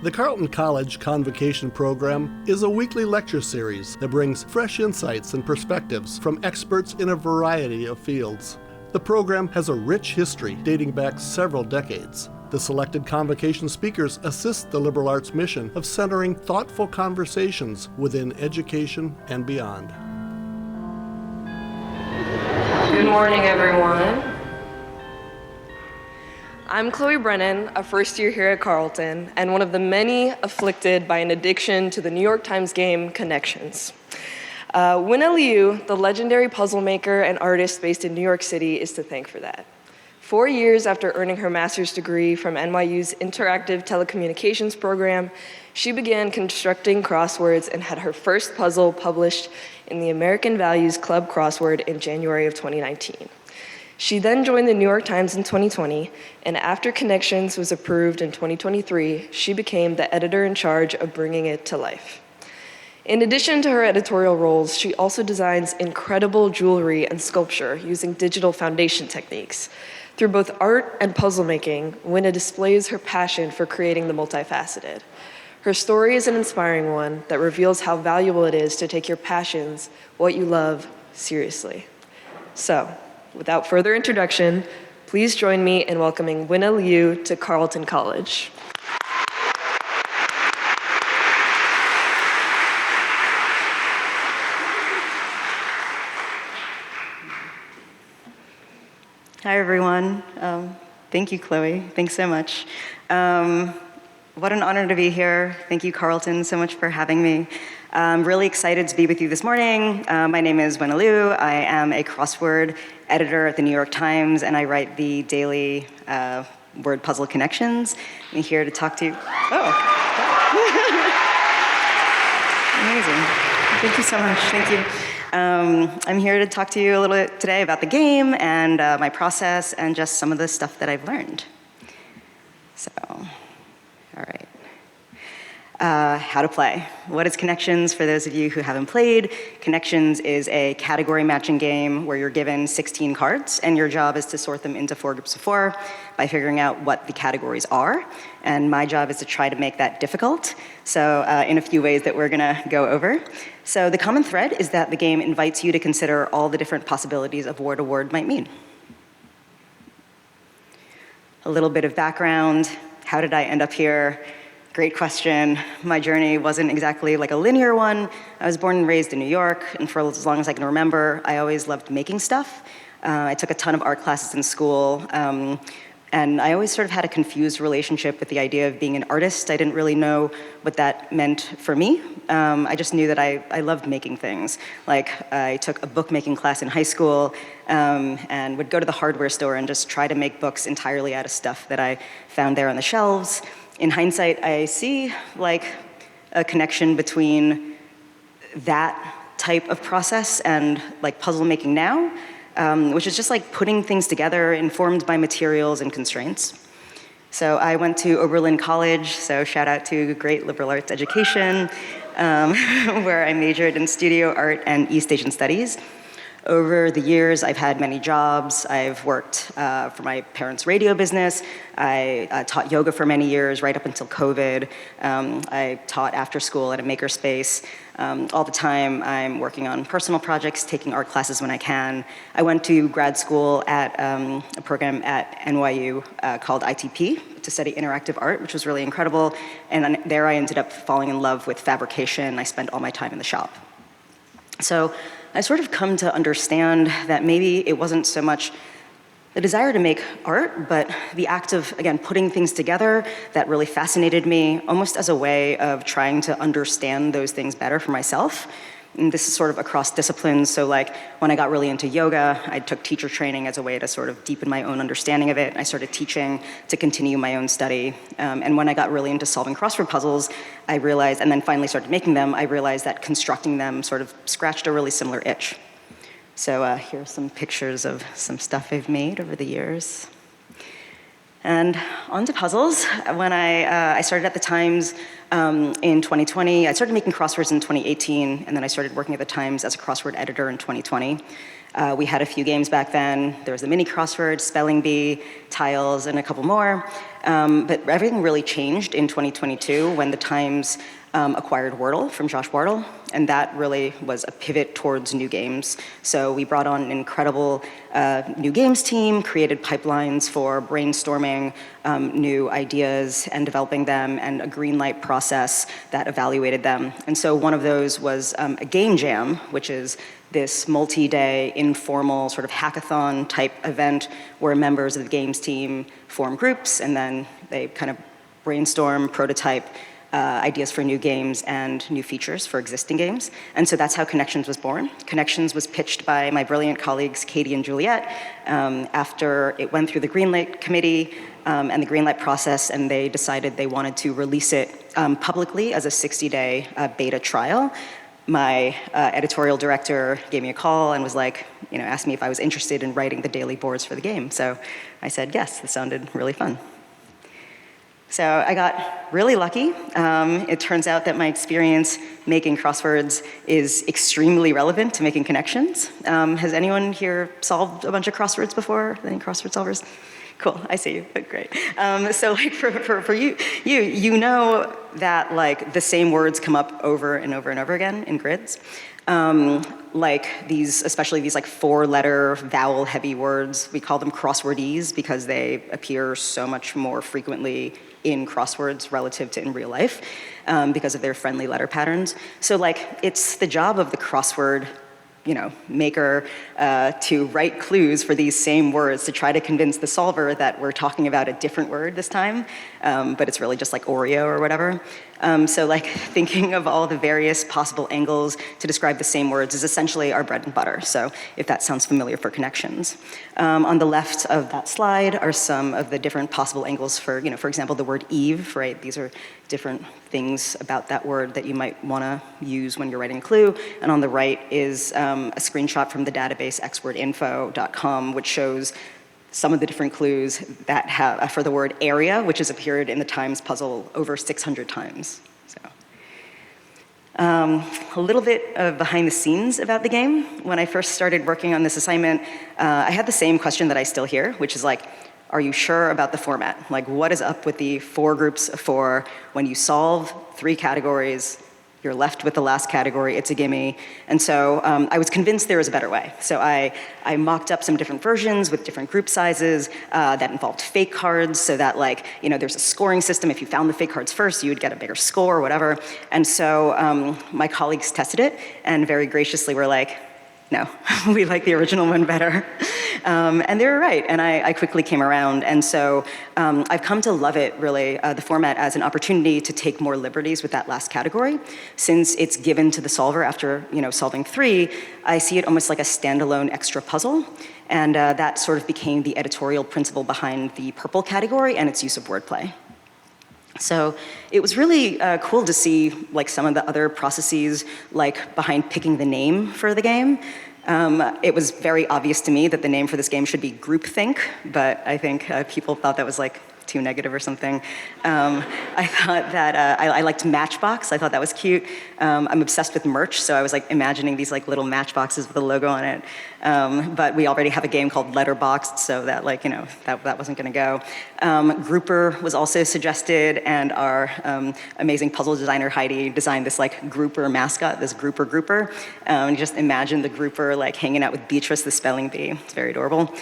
The Carleton College Convocation program is a weekly lecture series that brings fresh insights and perspectives from experts in a variety of fields. The program has a rich history dating back several decades. The selected convocation speakers assist the liberal arts mission of centering thoughtful conversations within education and beyond. Good morning, everyone. I'm Chloe Brennan, a first year here at Carleton, and one of the many afflicted by an addiction to the New York Times game Connections. Wyna Liu, the legendary puzzle maker and artist based in New York City, is to thank for that. 4 years after earning her master's degree from NYU's Interactive Telecommunications program, she began constructing crosswords and had her first puzzle published in the American Values Club Crossword in January of 2019. She then joined the New York Times in 2020, and after Connections was approved in 2023, she became the editor in charge of bringing it to life. In addition to her editorial roles, she also designs incredible jewelry and sculpture using digital foundation techniques. Through both art and puzzle making, Wyna displays her passion for creating the multifaceted. Her story is an inspiring one that reveals how valuable it is to take your passions, what you love, seriously. So, without further introduction, please join me in welcoming Wyna Liu to Carleton College. Hi, everyone. Thank you, Chloe. Thanks so much. What an honor to be here. Thank you, Carleton, so much for having me. I'm really excited to be with you this morning. My name is Wyna Liu. I am a crossword editor at the New York Times, and I write the daily word puzzle Connections. I'm here to talk to you. Oh. Amazing. Thank you so much. Thank you. I'm here to talk to you a little bit today about the game and my process and just some of the stuff that I've learned. So, all right. How to play. What is Connections? For those of you who haven't played, Connections is a category matching game where you're given 16 cards, and your job is to sort them into 4 groups of 4 by figuring out what the categories are. And my job is to try to make that difficult, so in a few ways that we're gonna go over. So the common thread is that the game invites you to consider all the different possibilities of what a word might mean. A little bit of background. How did I end up here? Great question. My journey wasn't exactly like a linear one. I was born and raised in New York, and for as long as I can remember, I always loved making stuff. I took a ton of art classes in school, and I always sort of had a confused relationship with the idea of being an artist. I didn't really know what that meant for me. I just knew that I loved making things. Like, I took a bookmaking class in high school, and would go to the hardware store and just try to make books entirely out of stuff that I found there on the shelves. In hindsight, I see like a connection between that type of process and like puzzle making now, which is just like putting things together informed by materials and constraints. So I went to Oberlin College, so shout out to great liberal arts education, where I majored in studio art and East Asian studies. Over the years, I've had many jobs. I've worked for my parents' radio business. I taught yoga for many years, right up until COVID. I taught after school at a makerspace. All the time, I'm working on personal projects, taking art classes when I can. I went to grad school at a program at NYU called ITP to study interactive art, which was really incredible. And there I ended up falling in love with fabrication. I spent all my time in the shop. So I sort of come to understand that maybe it wasn't so much the desire to make art, but the act of, again, putting things together that really fascinated me, almost as a way of trying to understand those things better for myself. And this is sort of across disciplines, so like when I got really into yoga, I took teacher training as a way to sort of deepen my own understanding of it. I started teaching to continue my own study. And when I got really into solving crossword puzzles, I realized, and then finally started making them, I realized that constructing them sort of scratched a really similar itch. So here are some pictures of some stuff I've made over the years. And on to puzzles. When I started at the Times in 2020, I started making crosswords in 2018, and then I started working at the Times as a crossword editor in 2020. We had a few games back then. There was the mini crossword, spelling bee, tiles, and a couple more. But everything really changed in 2022 when the Times acquired Wordle from Josh Wardle, and that really was a pivot towards new games. So we brought on an incredible new games team, created pipelines for brainstorming new ideas and developing them, and a green light process that evaluated them. And so one of those was a game jam, which is this multi-day informal sort of hackathon type event where members of the games team form groups and then they kind of brainstorm, prototype, ideas for new games and new features for existing games. And so that's how Connections was born. Connections was pitched by my brilliant colleagues, Katie and Juliet, after it went through the Greenlight Committee and the Greenlight process, and they decided they wanted to release it publicly as a 60-day beta trial. My editorial director gave me a call and was like, asked me if I was interested in writing the daily boards for the game. So I said yes, this sounded really fun. So I got really lucky. It turns out that my experience making crosswords is extremely relevant to making connections. Has anyone here solved a bunch of crosswords before? Any crossword solvers? Cool, I see you, great. So like for you know that like the same words come up over and over and over again in grids. Like these, especially these like 4-letter vowel-heavy words, we call them crosswordese because they appear so much more frequently in crosswords relative to in real life because of their friendly letter patterns. So like it's the job of the crossword maker to write clues for these same words to try to convince the solver that we're talking about a different word this time, but it's really just like Oreo or whatever. So like thinking of all the various possible angles to describe the same words is essentially our bread and butter. So if that sounds familiar for connections. On the left of that slide are some of the different possible angles for, for example, the word Eve, right? These are different things about that word that you might want to use when you're writing a clue. And on the right is a screenshot from the database xwordinfo.com, which shows some of the different clues that have for the word area, which has appeared in the Times puzzle over 600 times. So, a little bit of behind the scenes about the game. When I first started working on this assignment, I had the same question that I still hear, which is like, are you sure about the format? Like, what is up with the 4 groups of 4? When you solve 3 categories, you're left with the last category, it's a gimme. And so I was convinced there was a better way. So I mocked up some different versions with different group sizes that involved fake cards so that like, there's a scoring system. If you found the fake cards first, you would get a bigger score or whatever. And so my colleagues tested it and very graciously were like, no, we like the original one better. And they were right, and I quickly came around. And so I've come to love it, really, the format as an opportunity to take more liberties with that last category. Since it's given to the solver after solving 3, I see it almost like a standalone extra puzzle. And that sort of became the editorial principle behind the purple category and its use of wordplay. So it was really cool to see like some of the other processes like behind picking the name for the game. It was very obvious to me that the name for this game should be groupthink, but I think people thought that was like too negative or something. I thought that I liked Matchbox. I thought that was cute. I'm obsessed with merch, so I was like imagining these like little matchboxes with a logo on it. But we already have a game called Letterboxed, so that like that wasn't going to go. Grouper was also suggested, and our amazing puzzle designer Heidi designed this like grouper mascot, this grouper. And just imagine the grouper like hanging out with Beatrice, the spelling bee. It's very adorable.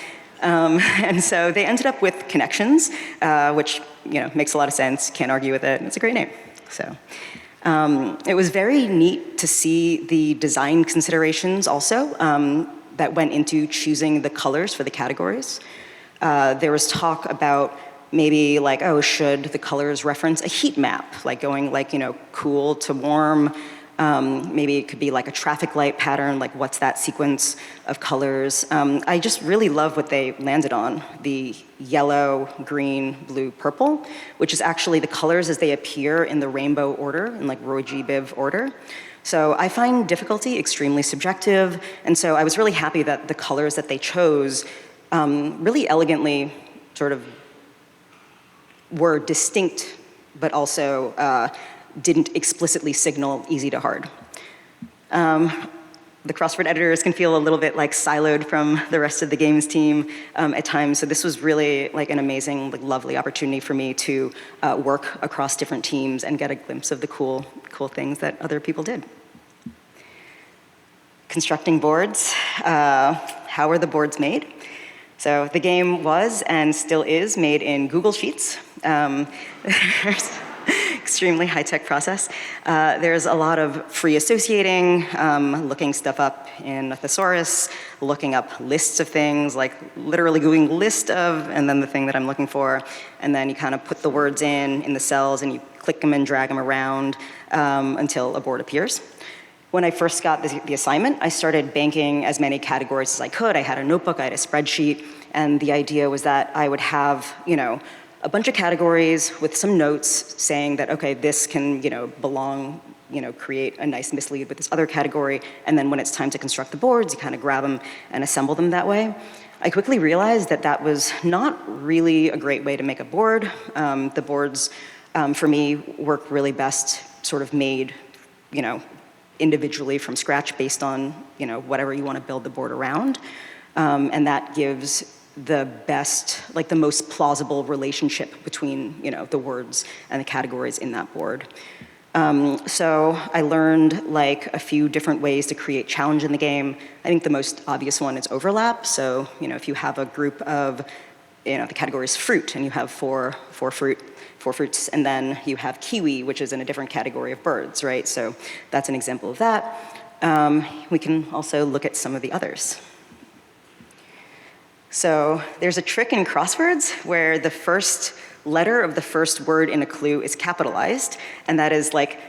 And so they ended up with Connections, which makes a lot of sense. Can't argue with it. It's a great name. So it was very neat to see the design considerations also that went into choosing the colors for the categories. There was talk about maybe like, oh, should the colors reference a heat map, like going like cool to warm. Maybe it could be like a traffic light pattern, like what's that sequence of colors. I just really love what they landed on, the yellow, green, blue, purple, which is actually the colors as they appear in the rainbow order, in like Roy G. Biv order. So I find difficulty extremely subjective, and so I was really happy that the colors that they chose really elegantly sort of were distinct, but also didn't explicitly signal easy to hard. the crossword editors can feel a little bit like siloed from the rest of the games team at times. So this was really like an amazing, like, lovely opportunity for me to work across different teams and get a glimpse of the cool things that other people did. Constructing boards. How are the boards made? So the game was and still is made in Google Sheets. There's extremely high-tech process. There's a lot of free associating, looking stuff up in a thesaurus, looking up lists of things, like literally Googling list of, and then the thing that I'm looking for, and then you kind of put the words in the cells, and you click them and drag them around until a board appears. When I first got the assignment, I started banking as many categories as I could. I had a notebook, I had a spreadsheet, and the idea was that I would have, a bunch of categories with some notes saying that, okay, this can, belong, create a nice mislead with this other category, and then when it's time to construct the boards, you kind of grab them and assemble them that way. I quickly realized that that was not really a great way to make a board. The boards, for me, work really best sort of made, individually from scratch based on, whatever you want to build the board around. And that gives the best, like the most plausible relationship between, the words and the categories in that board. So I learned like a few different ways to create challenge in the game. I think the most obvious one is overlap. So, if you have a group of, the category is fruit, and you have four fruits, and then you have kiwi, which is in a different category of birds, right? So that's an example of that. We can also look at some of the others. So there's a trick in crosswords where the first letter of the first word in a clue is capitalized, and that is like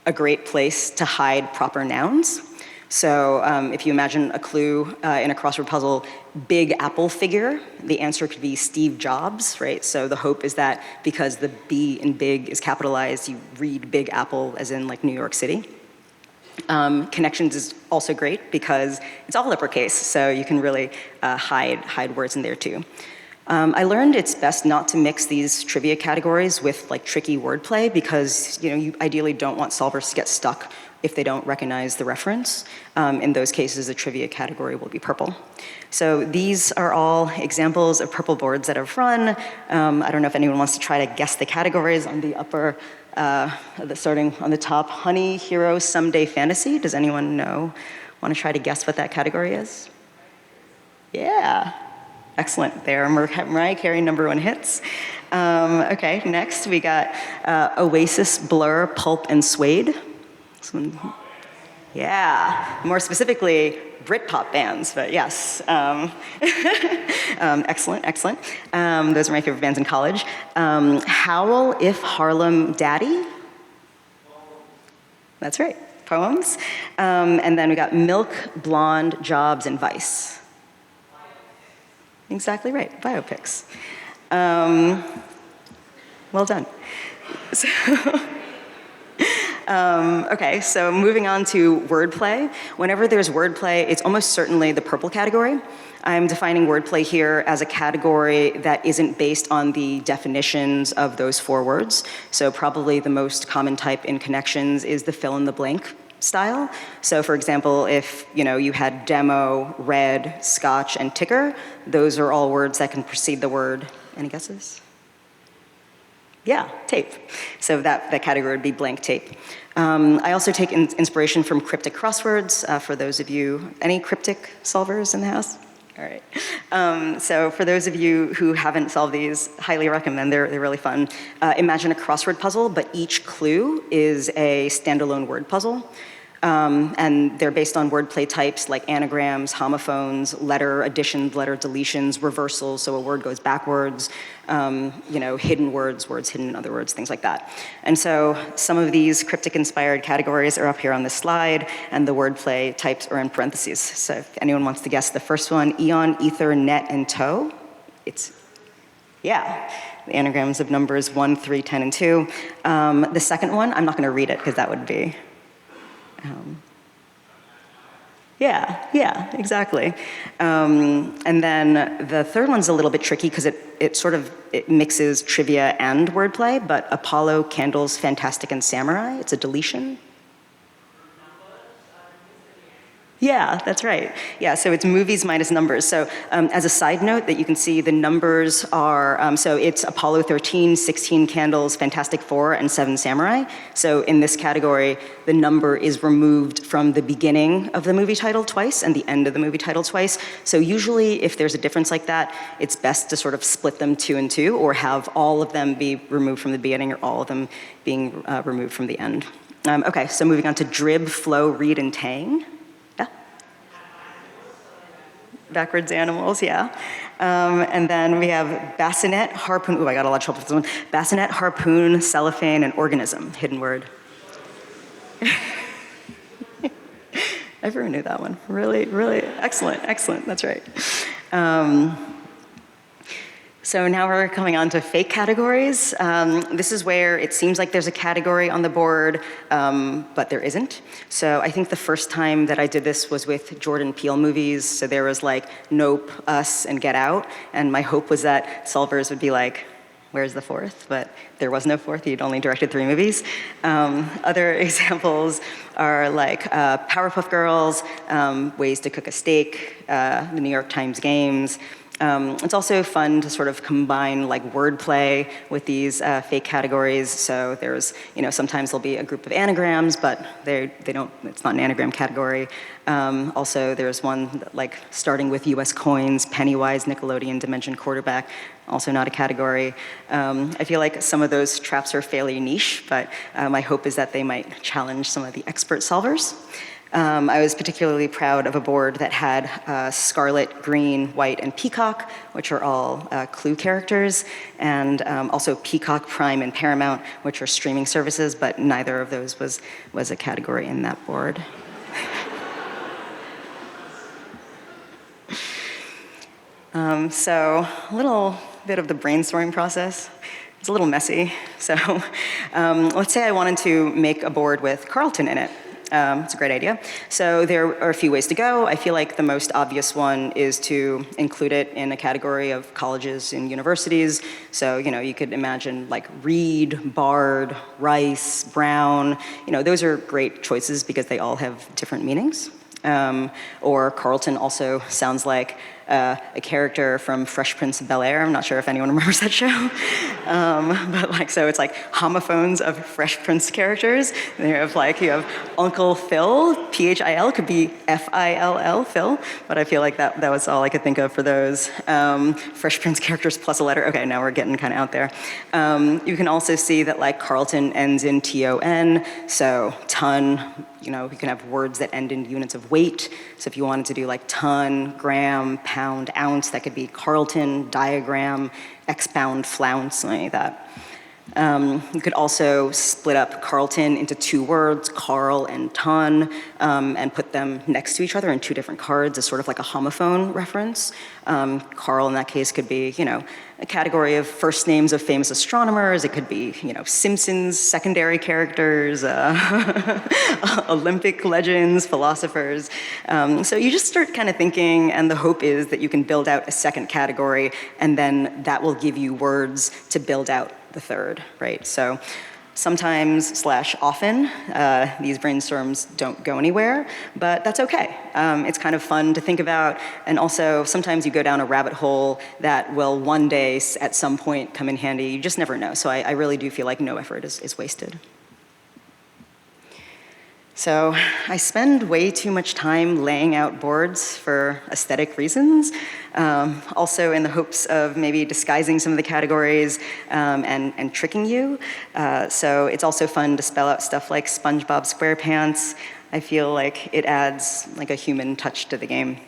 a great place to hide proper nouns. So if you imagine a clue in a crossword puzzle, Big Apple figure, the answer could be Steve Jobs, right? So the hope is that because the B in big is capitalized, you read Big Apple as in like New York City. Connections is also great because it's all uppercase, so you can really hide words in there too. I learned it's best not to mix these trivia categories with like tricky wordplay because you ideally don't want solvers to get stuck if they don't recognize the reference. In those cases, the trivia category will be purple. So these are all examples of purple boards that I've run. I don't know if anyone wants to try to guess the categories on the upper, starting on the top, Honey, Hero, Someday Fantasy. Does anyone know? Want to try to guess what that category is? Yeah. Excellent. There, Mariah Carey, #1 hits. Okay, next we got Oasis, Blur, Pulp, and Suede. Yeah, more specifically, Britpop bands, but yes. Excellent. Those are my favorite bands in college. Howl, If Harlem, Daddy. That's right, poems. And then we got Milk, Blonde, Jobs, and Vice. Exactly right, biopics. Well done. Okay, so moving on to wordplay. Whenever there's wordplay, it's almost certainly the purple category. I'm defining wordplay here as a category that isn't based on the definitions of those 4 words. So probably the most common type in connections is the fill-in-the-blank style. So for example, if you had demo, red, scotch, and ticker, those are all words that can precede the word. Any guesses? Yeah, tape. So that category would be blank tape. I also take inspiration from cryptic crosswords. For those of you, any cryptic solvers in the house? All right. So for those of you who haven't solved these, highly recommend. They're really fun. Imagine a crossword puzzle, but each clue is a standalone word puzzle. And they're based on wordplay types like anagrams, homophones, letter additions, letter deletions, reversals, so a word goes backwards, hidden words, words hidden in other words, things like that. And so some of these cryptic-inspired categories are up here on this slide, and the wordplay types are in parentheses. So if anyone wants to guess the first one, eon, ether, net, and toe, yeah. The anagrams of numbers 1, 3, 10, and 2. The second one, I'm not going to read it because that would be... Yeah, exactly. And then the third one's a little bit tricky because it mixes trivia and wordplay, but Apollo, Candles, Fantastic, and Samurai, it's a deletion. Yeah, that's right. Yeah, so it's movies minus numbers. So as a side note that you can see, the numbers are, so it's Apollo 13, 16 Candles, Fantastic Four, and 7 Samurai. So in this category, the number is removed from the beginning of the movie title twice and the end of the movie title twice. So usually if there's a difference like that, it's best to sort of split them 2 and 2 or have all of them be removed from the beginning or all of them being removed from the end. Okay, so moving on to drib, flow, read, and tang. Backwards animals, yeah. And then we have bassinet, harpoon, ooh, I got a lot of trouble with this one. Bassinet, harpoon, cellophane, and organism, hidden word. Everyone knew that one. Really, really excellent, excellent, that's right. So now we're coming on to fake categories. This is where it seems like there's a category on the board, but there isn't. So I think the first time that I did this was with Jordan Peele movies. So there was like Nope, Us, and Get Out. And my hope was that solvers would be like, where's the fourth? But there was no fourth, he'd only directed 3 movies. Other examples are like Powerpuff Girls, Ways to Cook a Steak, the New York Times Games. It's also fun to sort of combine like wordplay with these fake categories. So there's, sometimes there'll be a group of anagrams, but it's not an anagram category. Also, there's one like starting with US coins, Pennywise, Nickelodeon, Dimension Quarterback, also not a category. I feel like some of those traps are fairly niche, but my hope is that they might challenge some of the expert solvers. I was particularly proud of a board that had Scarlet, Green, White, and Peacock, which are all Clue characters, and also Peacock, Prime, and Paramount, which are streaming services, but neither of those was a category in that board. So a little bit of the brainstorming process. It's a little messy. So let's say I wanted to make a board with Carleton in it. It's a great idea. So there are a few ways to go. I feel like the most obvious one is to include it in a category of colleges and universities. So, you could imagine like Reed, Bard, Rice, Brown. Those are great choices because they all have different meanings. Or Carleton also sounds like a character from Fresh Prince of Bel-Air. I'm not sure if anyone remembers that show. So it's like homophones of Fresh Prince characters. And you have Uncle Phil, P-H-I-L, could be F-I-L-L, Phil. But I feel like that was all I could think of for those. Fresh Prince characters plus a letter. Okay, now we're getting kind of out there. You can also see that like Carleton ends in T-O-N, so ton. You can have words that end in units of weight. So if you wanted to do like ton, gram, pound, ounce, that could be Carleton, diagram, expound, flounce, something like that. You could also split up Carleton into 2 words, Carl and ton, and put them next to each other in 2 different cards as sort of like a homophone reference. Carl in that case could be, a category of first names of famous astronomers. It could be, Simpsons, secondary characters, Olympic legends, philosophers. So you just start kind of thinking, and the hope is that you can build out a second category, and then that will give you words to build out the third, right? So sometimes / often, these brainstorms don't go anywhere, but that's okay. It's kind of fun to think about, and also sometimes you go down a rabbit hole that will one day at some point come in handy. You just never know. So I really do feel like no effort is wasted. So I spend way too much time laying out boards for aesthetic reasons, also in the hopes of maybe disguising some of the categories and tricking you. So it's also fun to spell out stuff like SpongeBob SquarePants. I feel like it adds like a human touch to the game.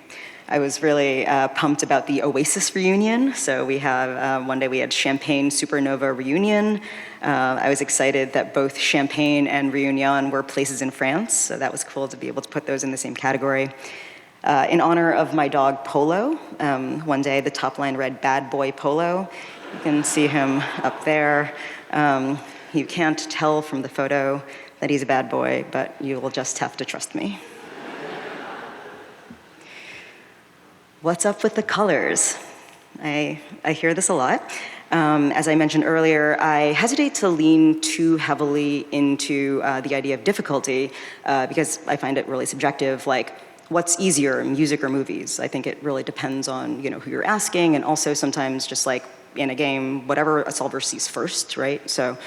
I was really pumped about the Oasis reunion. So we have, one day we had Champagne Supernova reunion. I was excited that both Champagne and Réunion were places in France. So that was cool to be able to put those in the same category. In honor of my dog Polo, one day the top line read Bad Boy Polo. You can see him up there. You can't tell from the photo that he's a bad boy, but you will just have to trust me. What's up with the colors? I hear this a lot. As I mentioned earlier, I hesitate to lean too heavily into the idea of difficulty because I find it really subjective. Like, what's easier, music or movies? I think it really depends on who you're asking, and also sometimes just like in a game, whatever a solver sees first, right? So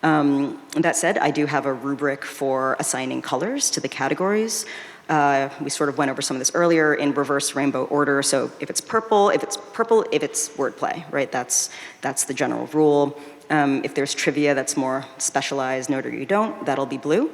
that said, I do have a rubric for assigning colors to the categories. We sort of went over some of this earlier in reverse rainbow order. So if it's purple, if it's wordplay, right? That's the general rule. If there's trivia that's more specialized, note or you don't, that'll be blue.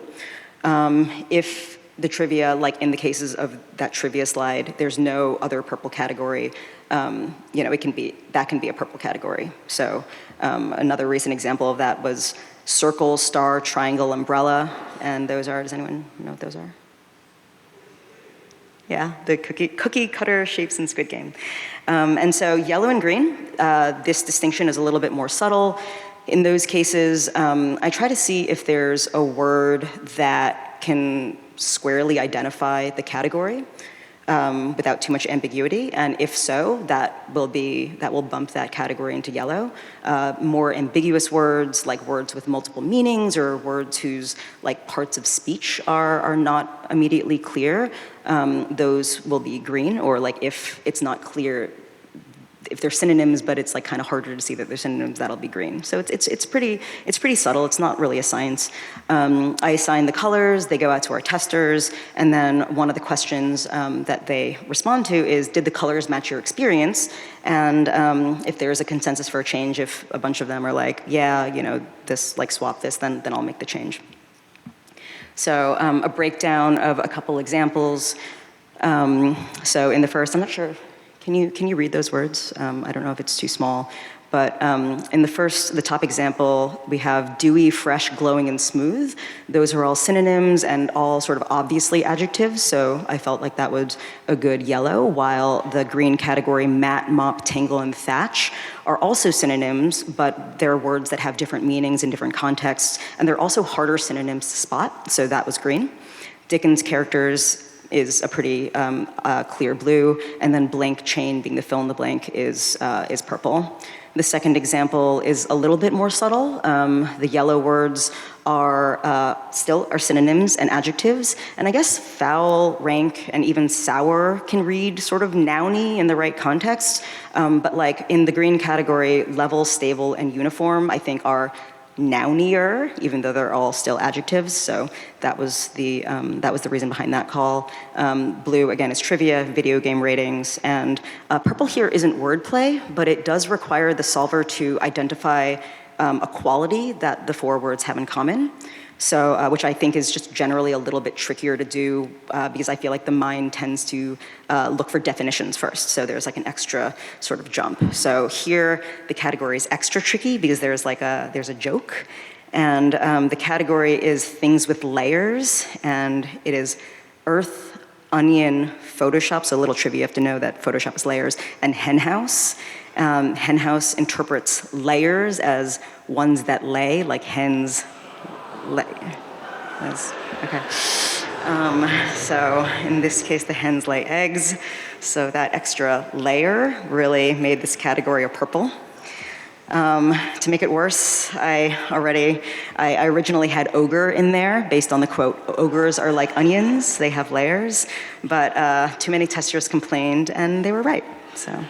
If the trivia, like in the cases of that trivia slide, there's no other purple category, that can be a purple category. So another recent example of that was circle, star, triangle, umbrella, and those are, does anyone know what those are? Yeah, the cookie cutter shapes in Squid Game. And so yellow and green, this distinction is a little bit more subtle. In those cases, I try to see if there's a word that can squarely identify the category without too much ambiguity, and if so, that will bump that category into yellow. More ambiguous words, like words with multiple meanings or words whose like parts of speech are not immediately clear, those will be green, or like if it's not clear, if they're synonyms, but it's like kind of harder to see that they're synonyms, that'll be green. So it's pretty subtle. It's not really a science. I assign the colors, they go out to our testers, and then one of the questions that they respond to is, did the colors match your experience? And if there's a consensus for a change, if a bunch of them are like, yeah, this, like swap this, then I'll make the change. So a breakdown of a couple examples. So in the first, I'm not sure, can you read those words? I don't know if it's too small, but in the top example, we have dewy, fresh, glowing, and smooth. Those are all synonyms and all sort of obviously adjectives, so I felt like that was a good yellow, while the green category, matte, mop, tangle, and thatch, are also synonyms, but they're words that have different meanings in different contexts, and they're also harder synonyms to spot, so that was green. Dickens characters is a pretty clear blue, and then blank chain being the fill in the blank is purple. The second example is a little bit more subtle. The yellow words are synonyms and adjectives, and I guess foul, rank, and even sour can read sort of nouny in the right context, but like in the green category, level, stable, and uniform I think are nounier, even though they're all still adjectives. So that was the reason behind that call. Blue, again, is trivia, video game ratings, and purple here isn't wordplay, but it does require the solver to identify a quality that the four words have in common. So, which I think is just generally a little bit trickier to do because I feel like the mind tends to look for definitions first. So there's like an extra sort of jump. So here, the category is extra tricky because there's a joke. And the category is things with layers, and it is earth, onion, Photoshop. So a little trivia, you have to know that Photoshop is layers, and henhouse. Henhouse interprets layers as ones that lay, like hens. Okay. So in this case, the hens lay eggs. So that extra layer really made this category a purple. To make it worse, I originally had ogre in there based on the quote, ogres are like onions, they have layers, but too many testers complained and they were right, so.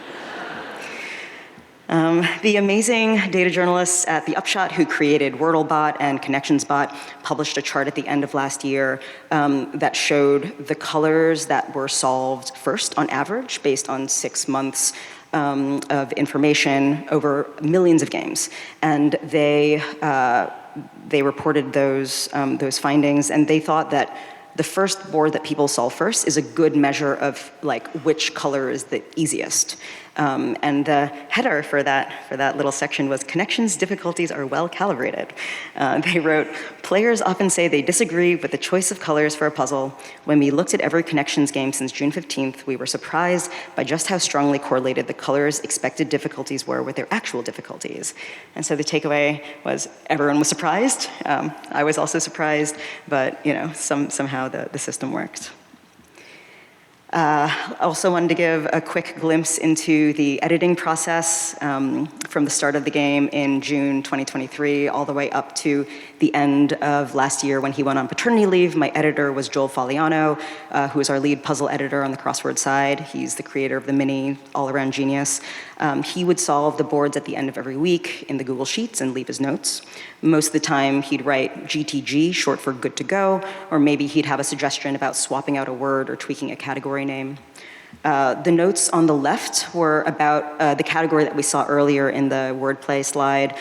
The amazing data journalists at The Upshot who created WordleBot and ConnectionsBot published a chart at the end of last year that showed the colors that were solved first on average based on 6 months of information over millions of games. And they reported those findings, and they thought that the first board that people solve first is a good measure of like which color is the easiest. And the header for that little section was, connections difficulties are well calibrated. They wrote, players often say they disagree with the choice of colors for a puzzle. When we looked at every connections game since June 15th, we were surprised by just how strongly correlated the colors' expected difficulties were with their actual difficulties. And so the takeaway was everyone was surprised. I was also surprised, but somehow the system worked. I also wanted to give a quick glimpse into the editing process from the start of the game in June 2023 all the way up to the end of last year when he went on paternity leave. My editor was Joel Fagliano, who is our lead puzzle editor on the crossword side. He's the creator of the mini all-around genius. He would solve the boards at the end of every week in the Google Sheets and leave his notes. Most of the time, he'd write GTG, short for good to go, or maybe he'd have a suggestion about swapping out a word or tweaking a category name. The notes on the left were about the category that we saw earlier in the wordplay slide,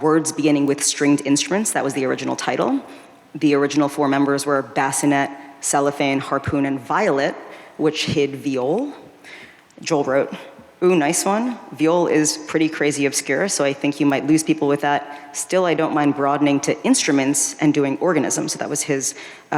words beginning with stringed instruments. That was the original title. The original 4 members were bassinet, cellophane, harpoon, and violet, which hid viol. Joel wrote, "Ooh, nice one. Viol is pretty crazy obscure, so I think you might lose people with that. Still, I don't mind broadening to instruments and doing organism." So that was his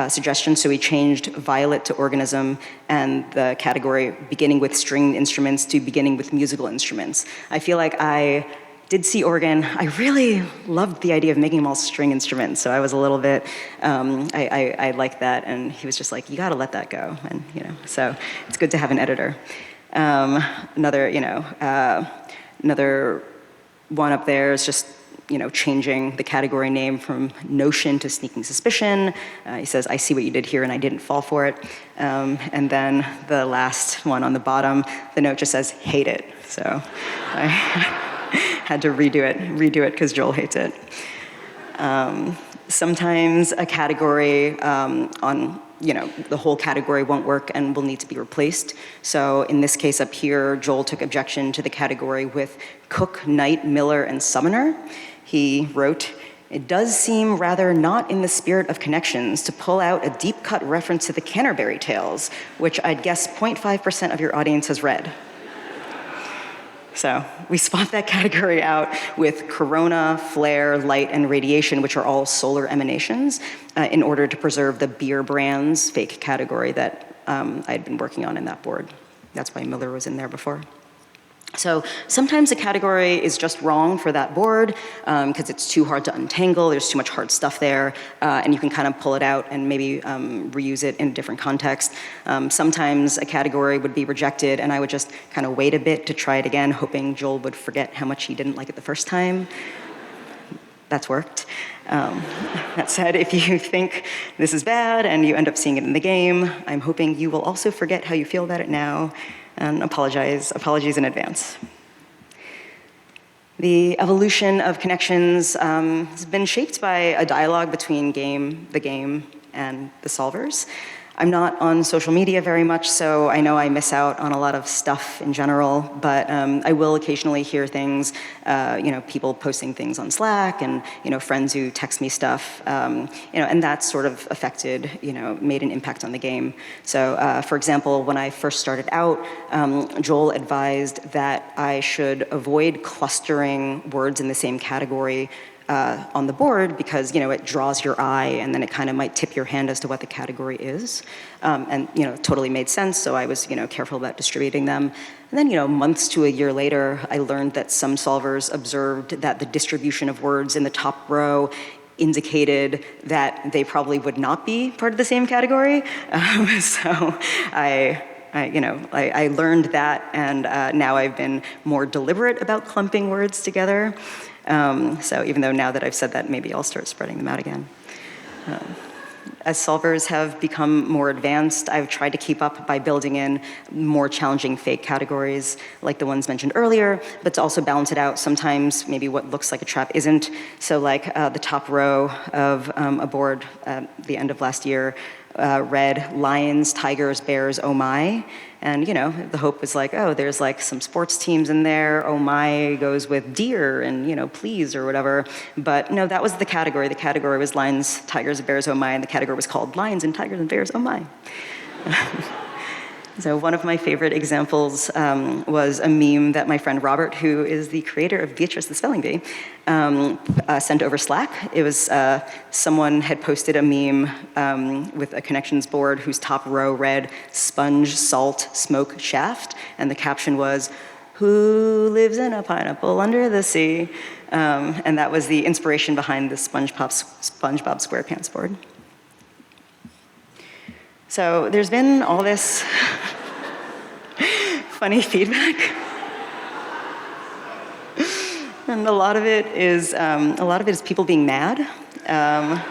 suggestion. So he changed violet to organism and the category beginning with stringed instruments to beginning with musical instruments. I feel like I did see organ. I really loved the idea of making them all string instruments, so I was a little bit, I liked that, and he was just like, you gotta let that go, and so it's good to have an editor. Another one up there is just, changing the category name from notion to sneaking suspicion. He says, I see what you did here and I didn't fall for it. And then the last one on the bottom, the note just says, hate it. So I had to redo it because Joel hates it. Sometimes a category the whole category won't work and will need to be replaced. So in this case up here, Joel took objection to the category with cook, knight, miller, and summoner. He wrote, "It does seem rather not in the spirit of connections to pull out a deep-cut reference to the Canterbury Tales, which I'd guess 0.5% of your audience has read." So we swapped that category out with corona, flare, light, and radiation, which are all solar emanations, in order to preserve the beer brands fake category that I'd been working on in that board. That's why Miller was in there before. So sometimes a category is just wrong for that board because it's too hard to untangle, there's too much hard stuff there, and you can kind of pull it out and maybe reuse it in a different context. Sometimes a category would be rejected and I would just kind of wait a bit to try it again, hoping Joel would forget how much he didn't like it the first time. That's worked. That said, if you think this is bad and you end up seeing it in the game, I'm hoping you will also forget how you feel about it now, and apologies in advance. The evolution of connections has been shaped by a dialogue between the game, and the solvers. I'm not on social media very much, so I know I miss out on a lot of stuff in general, but I will occasionally hear things, people posting things on Slack and, friends who text me stuff, and that sort of affected, made an impact on the game. So, for example, when I first started out, Joel advised that I should avoid clustering words in the same category on the board because, it draws your eye and then it kind of might tip your hand as to what the category is. And, it totally made sense, so I was, careful about distributing them. And then, months to a year later, I learned that some solvers observed that the distribution of words in the top row indicated that they probably would not be part of the same category. So I learned that, and now I've been more deliberate about clumping words together. So even though now that I've said that, maybe I'll start spreading them out again. As solvers have become more advanced, I've tried to keep up by building in more challenging fake categories, like the ones mentioned earlier, but to also balance it out, sometimes maybe what looks like a trap isn't. So like the top row of a board at the end of last year read lions, tigers, bears, oh my. And, the hope was like, oh, there's like some sports teams in there. Oh my goes with deer and, please or whatever. But no, that was the category. The category was lions, tigers, bears, oh my. And the category was called lions and tigers and bears, oh my. So one of my favorite examples was a meme that my friend Robert, who is the creator of Beatrice the Spelling Bee, sent over Slack. It was someone had posted a meme with a connections board whose top row read, sponge, salt, smoke, shaft, and the caption was, who lives in a pineapple under the sea? And that was the inspiration behind the SpongeBob SquarePants board. So there's been all this funny feedback. And a lot of it is people being mad,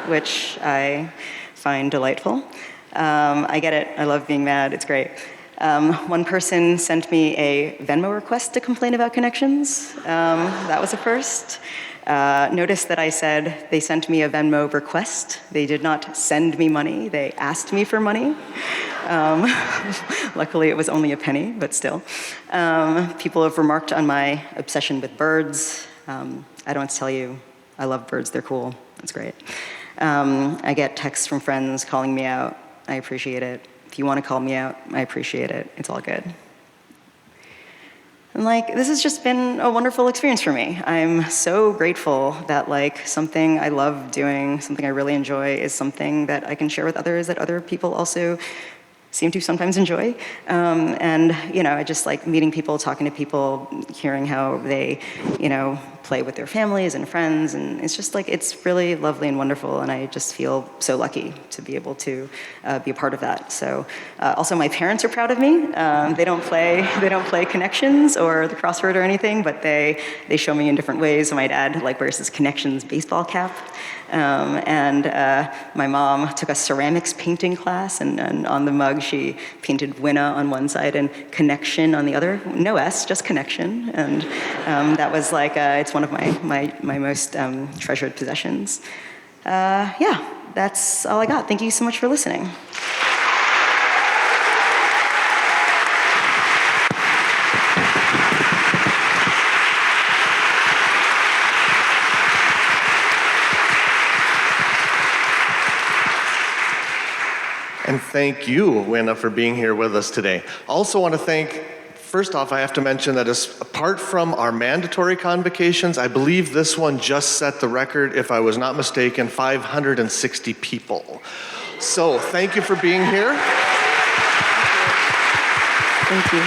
which I find delightful. I get it. I love being mad. It's great. One person sent me a Venmo request to complain about connections. That was a first. Notice that I said they sent me a Venmo request. They did not send me money. They asked me for money. Luckily, it was only a penny, but still. People have remarked on my obsession with birds. I don't tell you, I love birds. They're cool. That's great. I get texts from friends calling me out. I appreciate it. If you want to call me out, I appreciate it. It's all good. And this has just been a wonderful experience for me. I'm so grateful that something I love doing, something I really enjoy, is something that I can share with others, that other people also seem to sometimes enjoy. And I just like meeting people, talking to people, hearing how they, play with their families and friends, and it's just it's really lovely and wonderful, and I just feel so lucky to be able to be a part of that. So also my parents are proud of me. They don't play Connections or the crossword or anything, but they show me in different ways. So my dad wears his Connections baseball cap, and my mom took a ceramics painting class, and on the mug she painted Wyna on one side and Connection on the other. No S, just Connection, and that was it's one of my most treasured possessions. Yeah, that's all I got. Thank you so much for listening. And thank you, Wyna, for being here with us today. Also want to thank, first off, I have to mention that apart from our mandatory convocations, I believe this one just set the record, if I was not mistaken, 560 people. So thank you for being here. Thank you.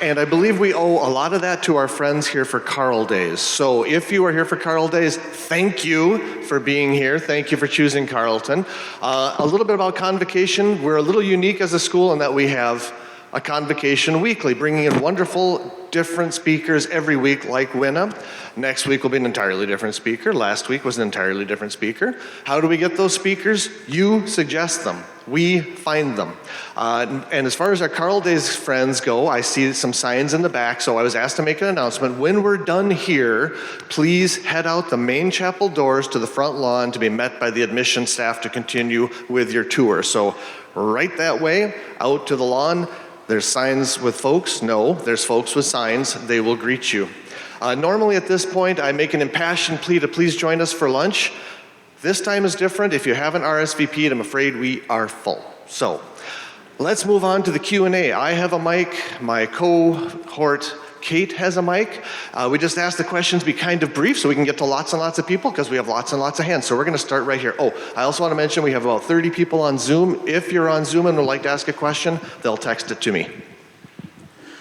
And I believe we owe a lot of that to our friends here for Carl Days. So if you are here for Carl Days, thank you for being here. Thank you for choosing Carleton. A little bit about convocation. We're a little unique as a school in that we have a convocation weekly, bringing in wonderful, different speakers every week, like Wyna. Next week will be an entirely different speaker. Last week was an entirely different speaker. How do we get those speakers? You suggest them. We find them. And as far as our Carl Days friends go, I see some signs in the back, so I was asked to make an announcement. When we're done here, please head out the main chapel doors to the front lawn to be met by the admission staff to continue with your tour. So right that way, out to the lawn. There's signs with folks? No, there's folks with signs. They will greet you. Normally at this point, I make an impassioned plea to please join us for lunch. This time is different. If you haven't RSVP'd, I'm afraid we are full. So let's move on to the Q&A. I have a mic. My cohort, Kate, has a mic. We just asked the questions be kind of brief so we can get to lots and lots of people because we have lots and lots of hands. So we're going to start right here. Oh, I also want to mention we have about 30 people on Zoom. If you're on Zoom and would like to ask a question, they'll text it to me.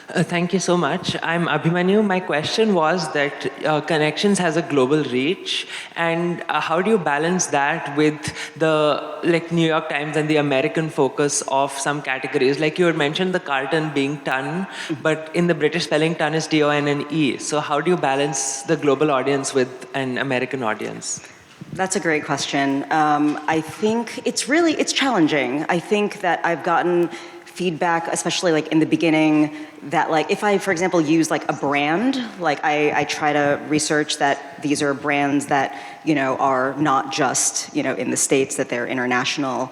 Thank you so much. I'm Abhimanyu. My question was that Connections has a global reach, and how do you balance that with the New York Times and the American focus of some categories? Like you had mentioned the Carleton being ton, but in the British spelling ton is T-O-N-N-E. So how do you balance the global audience with an American audience? That's a great question. I think it's challenging. I think that I've gotten feedback, especially in the beginning, that if I, for example, use a brand, I try to research that these are brands that, are not just, in the States, that they're international,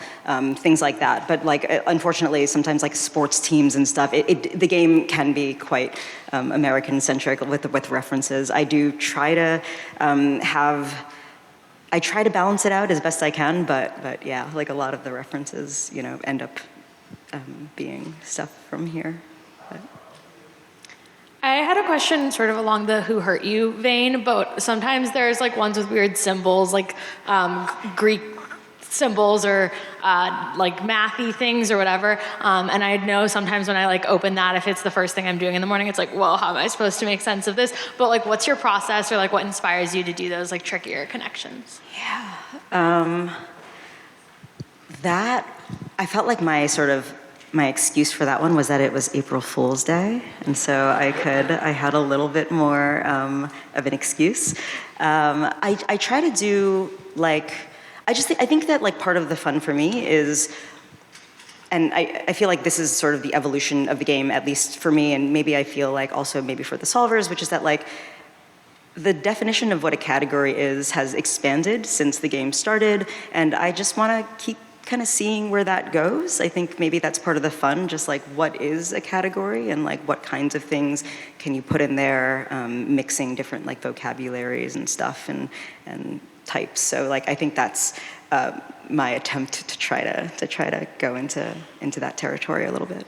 things like that. But unfortunately, sometimes sports teams and stuff, the game can be quite American-centric with references. I do try to I try to balance it out as best I can, but yeah, a lot of the references, end up being stuff from here. But. I had a question sort of along the who hurt you vein, but sometimes there's ones with weird symbols, Greek symbols or mathy things or whatever. And I know sometimes when I open that, if it's the first thing I'm doing in the morning, it's well, how am I supposed to make sense of this? But what's your process or what inspires you to do those trickier connections? Yeah. That, I felt my sort of my excuse for that one was that it was April Fool's Day, and so I had a little bit more of an excuse. I try to do like, I think that like part of the fun for me is, and I feel like this is sort of the evolution of the game, at least for me, and maybe I feel like also maybe for the solvers, which is that like, the definition of what a category is has expanded since the game started, and I just want to keep kind of seeing where that goes. I think maybe that's part of the fun, just like what is a category and like what kinds of things can you put in there, mixing different like vocabularies and stuff and types. So like I think that's my attempt to try to go into that territory a little bit.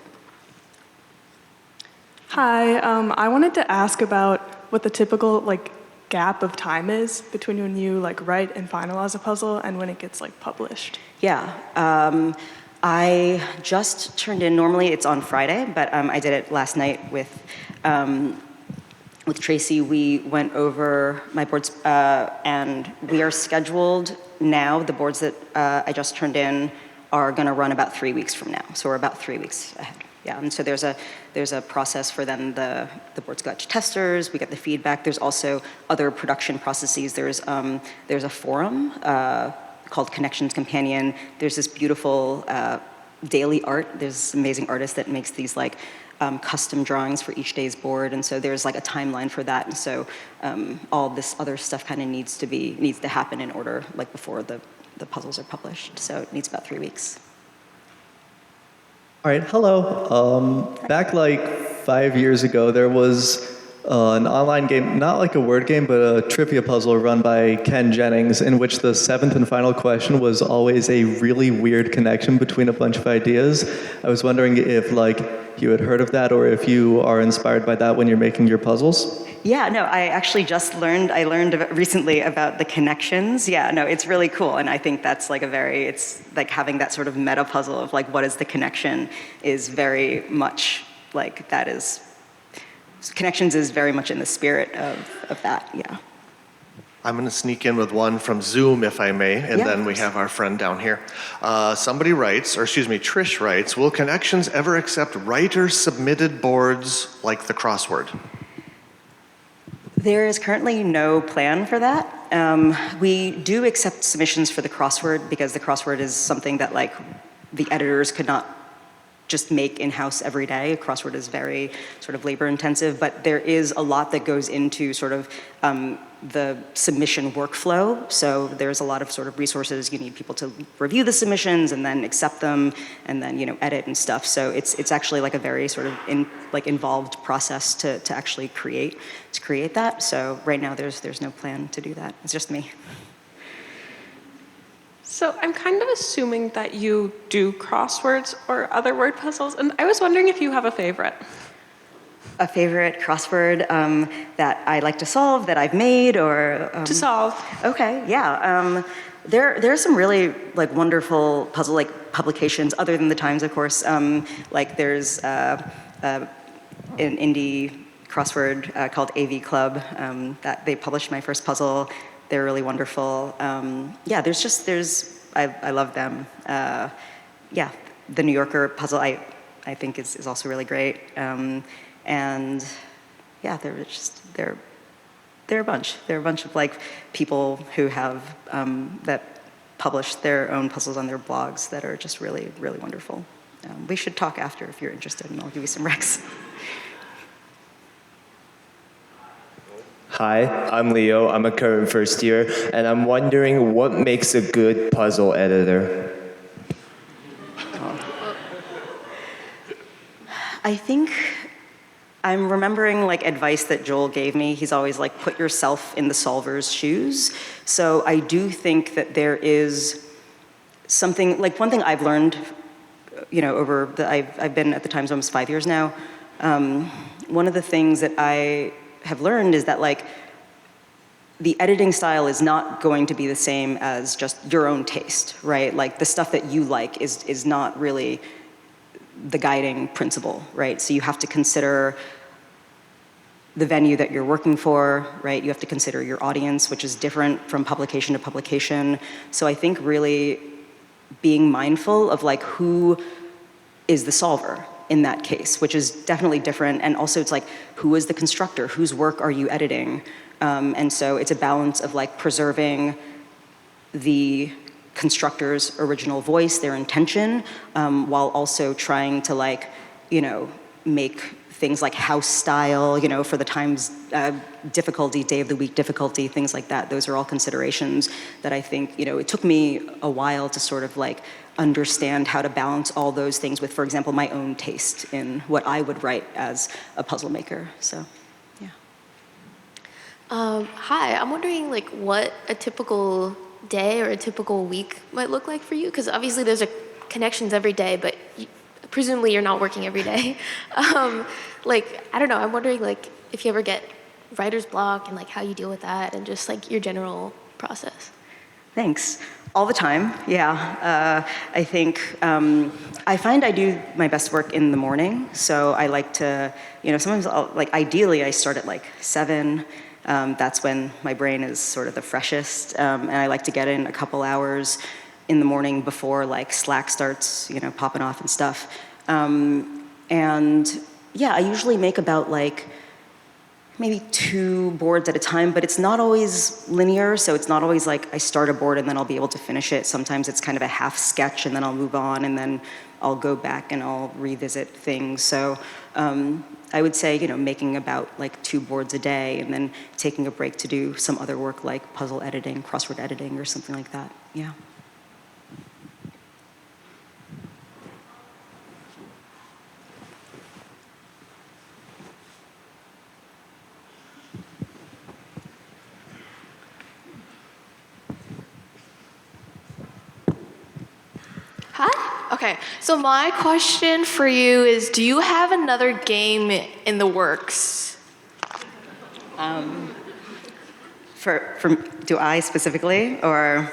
Hi, I wanted to ask about what the typical like gap of time is between when you like write and finalize a puzzle and when it gets like published. Yeah, I just turned in, normally it's on Friday, but I did it last night with Tracy. We went over my boards and we are scheduled now, the boards that I just turned in are gonna run about 3 weeks from now. So we're about 3 weeks ahead. Yeah, and so there's a process for then the boards go out to testers, we get the feedback. There's also other production processes. There's a forum called Connections Companion. There's this beautiful daily art. There's amazing artist that makes these like custom drawings for each day's board, and so there's like a timeline for that. And so all this other stuff kind of needs to happen in order, like before the puzzles are published. So it needs about 3 weeks. All right, hello. Back like 5 years ago, there was an online game, not like a word game, but a trivia puzzle run by Ken Jennings, in which the seventh and final question was always a really weird connection between a bunch of ideas. I was wondering if like you had heard of that, or if you are inspired by that when you're making your puzzles. Yeah, no, I actually I learned recently about the connections. Yeah, no, it's really cool. And I think that's like it's like having that sort of meta puzzle of like, what is the connection is very much like connections is very much in the spirit of that, yeah. I'm going to sneak in with one from Zoom, if I may, and yeah, then we have our friend down here. Somebody writes, or excuse me, Trish writes, will Connections ever accept writer-submitted boards like the crossword? There is currently no plan for that. We do accept submissions for the crossword because the crossword is something that like the editors could not just make in-house every day. A crossword is very sort of labor intensive, but there is a lot that goes into sort of the submission workflow. So there's a lot of sort of resources. You need people to review the submissions and then accept them and then, you know, edit and stuff. So it's actually like a very sort of involved process to actually create that. So right now there's no plan to do that. It's just me. So I'm kind of assuming that you do crosswords or other word puzzles, and I was wondering if you have a favorite. A favorite crossword that I like to solve, that I've made, or to solve. Okay, yeah. There are some really like wonderful puzzle like publications, other than the Times, of course. Like there's an indie crossword called AV Club that they published my first puzzle. They're really wonderful. Yeah, I love them. Yeah, the New Yorker puzzle I think is also really great. And yeah, they're a bunch. They're a bunch of like people who have that publish their own puzzles on their blogs that are just really, really wonderful. We should talk after if you're interested, and I'll give you some recs. Hi, I'm Leo. I'm a current first year, and I'm wondering what makes a good puzzle editor? I think I'm remembering like advice that Joel gave me. He's always like, put yourself in the solver's shoes. So I do think that there is something, like one thing I've learned, you know, I've been at the Times almost 5 years now. One of the things that I have learned is that like the editing style is not going to be the same as just your own taste, right? Like the stuff that you like is not really the guiding principle, right? So you have to consider the venue that you're working for, right? You have to consider your audience, which is different from publication to publication. So I think really being mindful of like who is the solver in that case, which is definitely different. And also it's like, who is the constructor? Whose work are you editing? And so it's a balance of like preserving the constructor's original voice, their intention, while also trying to like, you know, make things like house style, you know, for the times difficulty, day of the week difficulty, things like that. Those are all considerations that I think, you know, it took me a while to sort of like understand how to balance all those things with, for example, my own taste in what I would write as a puzzle maker, so, yeah. Hi, I'm wondering like what a typical day or a typical week might look like for you, because obviously there's connections every day, but presumably you're not working every day. Like, I don't know, I'm wondering like if you ever get writer's block and like how you deal with that and just like your general process. Thanks. All the time, yeah. I think, I find I do my best work in the morning, so I like to, you know, sometimes like ideally I start at like 7, that's when my brain is sort of the freshest, and I like to get in a couple hours in the morning before like Slack starts, you know, popping off and stuff. And yeah, I usually make about like maybe 2 boards at a time, but it's not always linear, so it's not always like I start a board and then I'll be able to finish it. Sometimes it's kind of a half sketch and then I'll move on and then I'll go back and I'll revisit things. So I would say, you know, making about like 2 boards a day and then taking a break to do some other work like puzzle editing, crossword editing, or something like that, yeah. Hi. Okay, so my question for you is, do you have another game in the works? Do I specifically, or?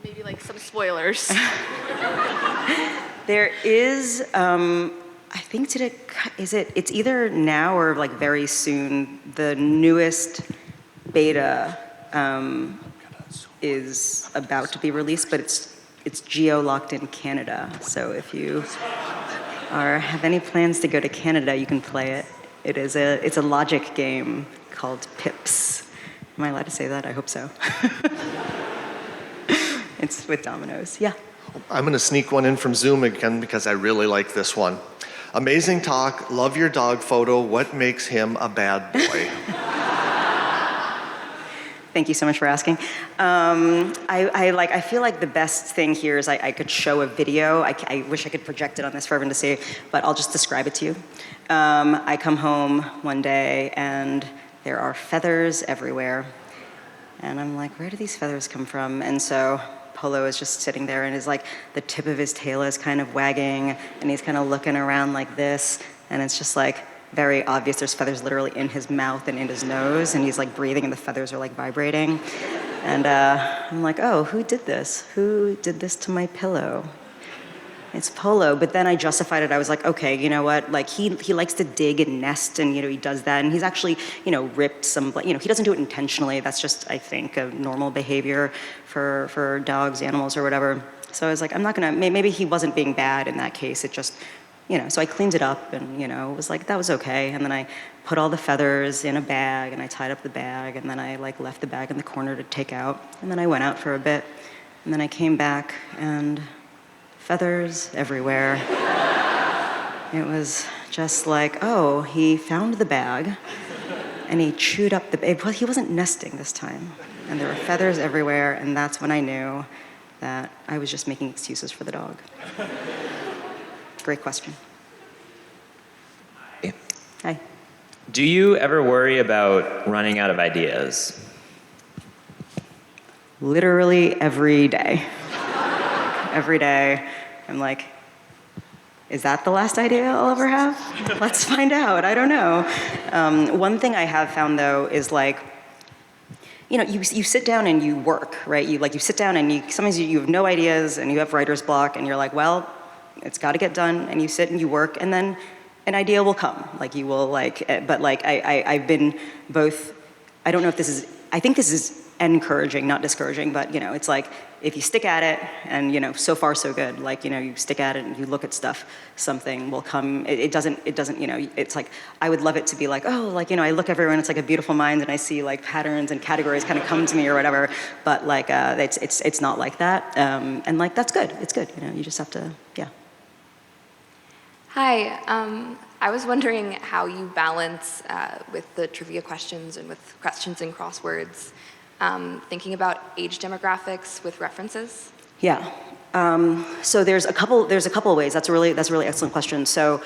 Maybe like some spoilers. There is, I think it's either now or like very soon, the newest beta is about to be released, but it's geo-locked in Canada. So if you have any plans to go to Canada, you can play it. It's a logic game called Pips. Am I allowed to say that? I hope so. It's with dominoes, yeah. I'm gonna sneak one in from Zoom again because I really like this one. Amazing talk, love your dog photo. What makes him a bad boy? Thank you so much for asking. I feel like the best thing here is I could show a video. I wish I could project it on this for everyone to see, but I'll just describe it to you. I come home one day and there are feathers everywhere. And I'm like, where do these feathers come from? And so Polo is just sitting there and is like, the tip of his tail is kind of wagging and he's kind of looking around like this. And it's just like, very obvious there's feathers literally in his mouth and in his nose, and he's like breathing and the feathers are like vibrating. And I'm like, oh, who did this? Who did this to my pillow? It's Polo. But then I justified it. I was like, okay, you know what? Like he likes to dig and nest, and you know he does that, and he's actually, you know, ripped some, you know, he doesn't do it intentionally. That's just, I think, a normal behavior for dogs, animals, or whatever. So I was like, I'm not gonna, maybe he wasn't being bad in that case. It just, you know, so I cleaned it up and, you know, it was like, that was okay. And then I put all the feathers in a bag and I tied up the bag and then I like left the bag in the corner to take out. And then I went out for a bit and then I came back and feathers everywhere. It was just like, oh, he found the bag and he chewed up the bag. He wasn't nesting this time. And there were feathers everywhere, and that's when I knew that I was just making excuses for the dog. Great question. Hi. Do you ever worry about running out of ideas? Literally every day. Every day, I'm like, is that the last idea I'll ever have? Let's find out, I don't know. One thing I have found though is like, you know, you sit down and you work, right? You sit down and sometimes you have no ideas and you have writer's block and you're like, well, it's got to get done, and you sit and you work, and then an idea will come. Like you will like, but like I've been both, I don't know if this is, I think this is encouraging, not discouraging, but it's like, if you stick at it, and so far so good, like you stick at it and you look at stuff, something will come. It doesn't, it's like, I would love it to be like, oh, like, I look everywhere and it's like a beautiful mind and I see like patterns and categories kind of come to me or whatever, but like, it's not like that. And like, that's good, it's good, you just have to, yeah. Hi, I was wondering how you balance with the trivia questions and with questions in crosswords, thinking about age demographics with references. Yeah. So there's a couple of ways. That's a really excellent question. So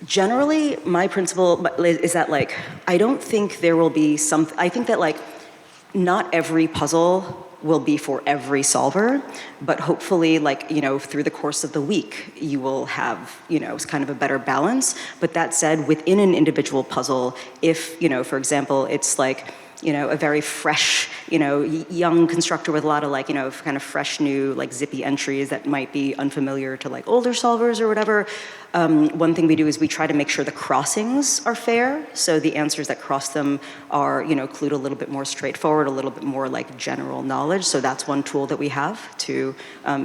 generally, my principle is that like I don't think there will be I think that like not every puzzle will be for every solver, but hopefully like, through the course of the week, you will have, kind of a better balance. But that said, within an individual puzzle, if, for example, it's like, a very fresh, young constructor with a lot of like, kind of fresh, new, like zippy entries that might be unfamiliar to like older solvers or whatever. One thing we do is we try to make sure the crossings are fair. So the answers that cross them are, clued a little bit more straightforward, a little bit more like general knowledge. So that's one tool that we have to,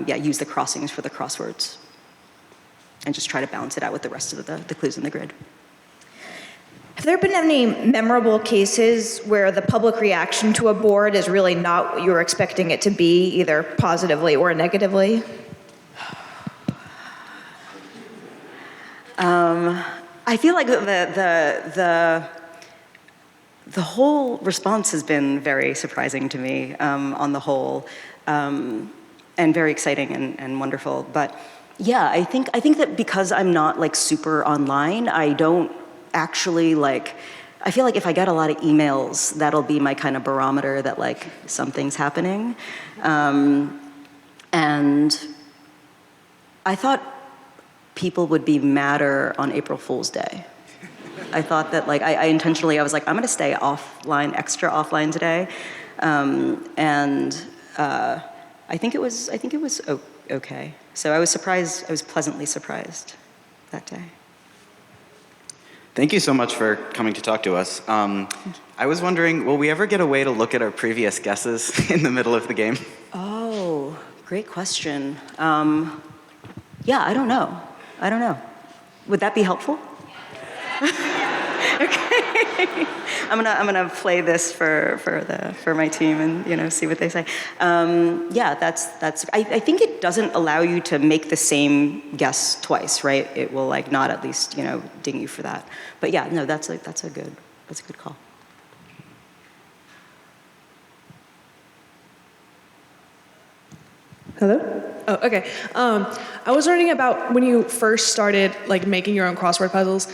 use the crossings for the crosswords. And just try to balance it out with the rest of the clues in the grid. Have there been any memorable cases where the public reaction to a board is really not what you were expecting it to be, either positively or negatively? I feel like the whole response has been very surprising to me on the whole, and very exciting and wonderful. But yeah, I think that because I'm not like super online, I don't actually like, I feel like if I get a lot of emails, that'll be my kind of barometer that like something's happening. And I thought people would be madder on April Fool's Day. I thought that like, I intentionally, I was like, I'm gonna stay extra offline today. I think it was okay. So I was pleasantly surprised that day. Thank you so much for coming to talk to us. I was wondering, will we ever get a way to look at our previous guesses in the middle of the game? Oh, great question. Yeah, I don't know. Would that be helpful? Okay. I'm gonna play this for my team and see what they say. Yeah, that's. I think it doesn't allow you to make the same guess twice, right? It will like not at least ding you for that. But yeah, no, that's a good call. Hello? Oh, okay. I was wondering about when you first started like making your own crossword puzzles,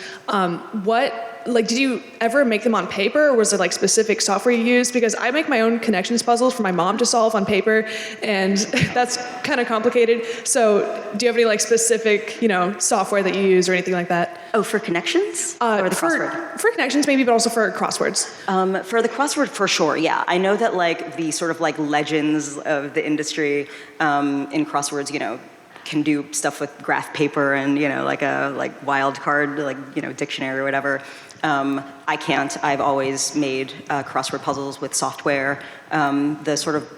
did you ever make them on paper, or was there like specific software you used? Because I make my own connections puzzles for my mom to solve on paper, and that's kind of complicated. So do you have any like specific, software that you use or anything like that? Oh, for connections? Or the crossword? For connections maybe, but also for crosswords. For the crossword, for sure, yeah. I know that like the sort of like legends of the industry in crosswords, can do stuff with graph paper and like a wild card, dictionary or whatever. I can't. I've always made crossword puzzles with software. The sort of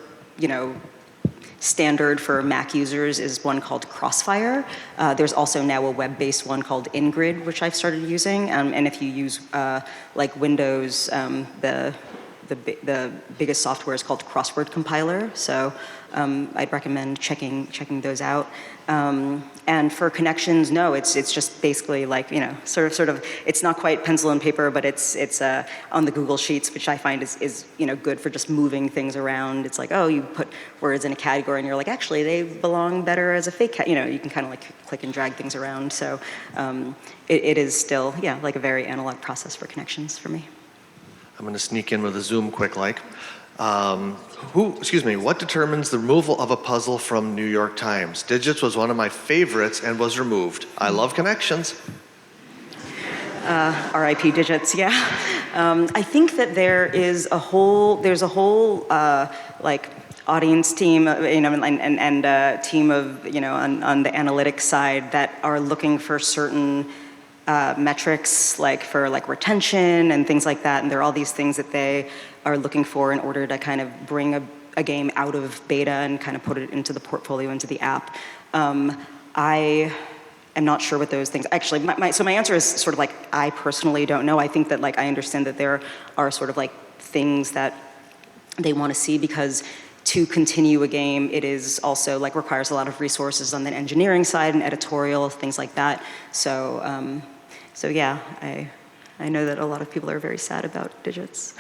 standard for Mac users is one called Crossfire. There's also now a web-based one called Ingrid, which I've started using. And if you use like Windows, the biggest software is called Crossword Compiler. So I'd recommend checking those out. And for connections, no, it's just basically like, sort of, it's not quite pencil and paper, but it's on the Google Sheets, which I find is good for just moving things around. It's like, oh, you put words in a category and you're like, actually, they belong better as a fake you can kind of like click and drag things around. So it is still, like a very analog process for connections for me. I'm going to sneak in with a Zoom quick like. What determines the removal of a puzzle from New York Times? Digits was one of my favorites and was removed. I love connections. RIP Digits, yeah. I think that there's a whole like audience team, and team of, on the analytics side that are looking for certain metrics like for like retention and things like that, and there are all these things that they are looking for in order to kind of bring a game out of beta and kind of put it into the portfolio, into the app. I am not sure what those things, actually, so my answer is sort of like, I personally don't know. I think that like, I understand that there are sort of like things that they want to see, because to continue a game, it is also like requires a lot of resources on the engineering side and editorial, things like that. So, so yeah, I know that a lot of people are very sad about digits.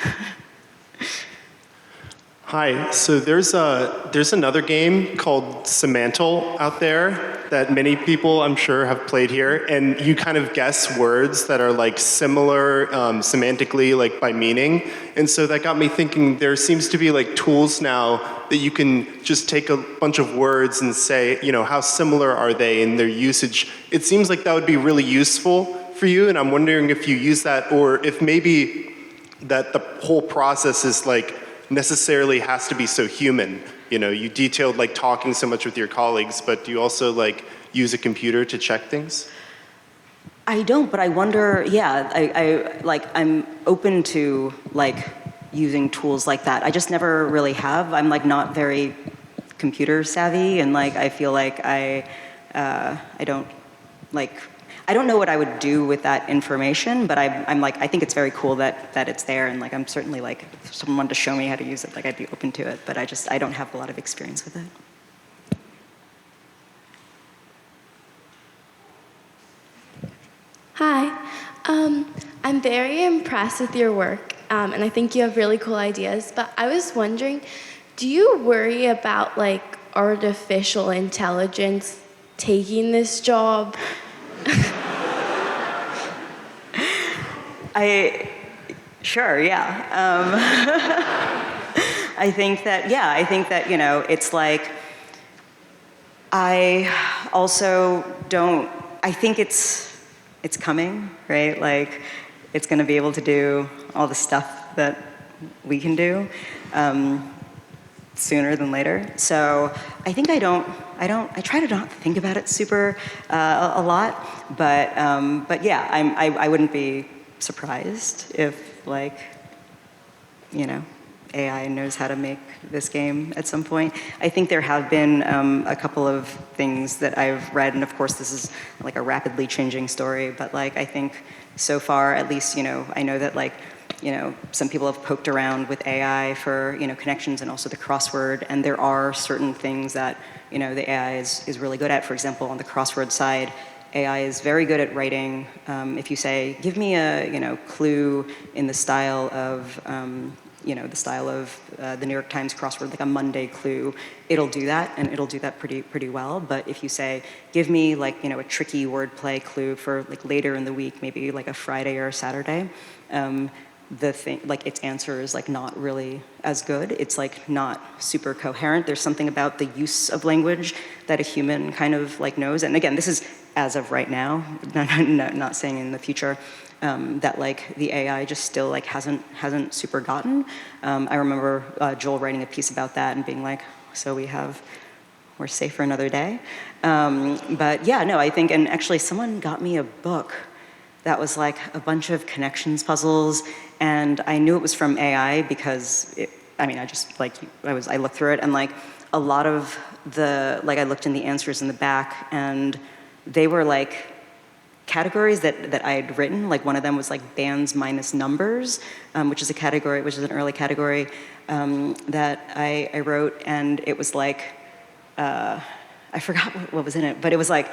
Hi, so there's another game called Semantle out there that many people, I'm sure, have played here, and you kind of guess words that are like similar semantically, like by meaning. And so that got me thinking, there seems to be like tools now that you can just take a bunch of words and say, you know, how similar are they in their usage? It seems like that would be really useful for you, and I'm wondering if you use that, or if maybe that the whole process is like necessarily has to be so human. You know, you detailed like talking so much with your colleagues, but do you also like use a computer to check things? I don't, but I wonder, yeah, I'm open to like using tools like that. I just never really have. I'm like not very computer savvy, and like I feel like I don't know what I would do with that information, but I'm like, I think it's very cool that it's there, and like I'm certainly like, if someone wanted to show me how to use it, like I'd be open to it, but I don't have a lot of experience with it. Hi, I'm very impressed with your work, and I think you have really cool ideas, but I was wondering, do you worry about like artificial intelligence taking this job? Sure, yeah. I think that, you know, it's like, I also don't, I think it's coming, right? Like, it's gonna be able to do all the stuff that we can do sooner than later. So I think I try to not think about it super a lot, but yeah, I wouldn't be surprised if, like, you know, AI knows how to make this game at some point. I think there have been a couple of things that I've read, and of course this is like a rapidly changing story, but like I think so far, at least, you know, I know that like, you know, some people have poked around with AI for, you know, connections and also the crossword, and there are certain things that, you know, the AI is really good at. For example, on the crossword side, AI is very good at writing. If you say, give me a, you know, clue in the style of, you know, the style of the New York Times crossword, like a Monday clue, it'll do that, and it'll do that pretty well. But if you say, give me like, you know, a tricky wordplay clue for like later in the week, maybe like a Friday or a Saturday, the thing, like its answer is like not really as good. It's like not super coherent. There's something about the use of language that a human kind of like knows. And again, this is as of right now, not saying in the future, that like the AI just still like hasn't super gotten. I remember Joel writing a piece about that and being like, so we're safe for another day. But yeah, no, I think, and actually someone got me a book that was like a bunch of connections puzzles, and I knew it was from AI because I looked through it, and like a lot of the, like I looked in the answers in the back, and they were like categories that I had written. Like one of them was like bands minus numbers, which is an early category that I wrote, and it was like, I forgot what was in it, but it was like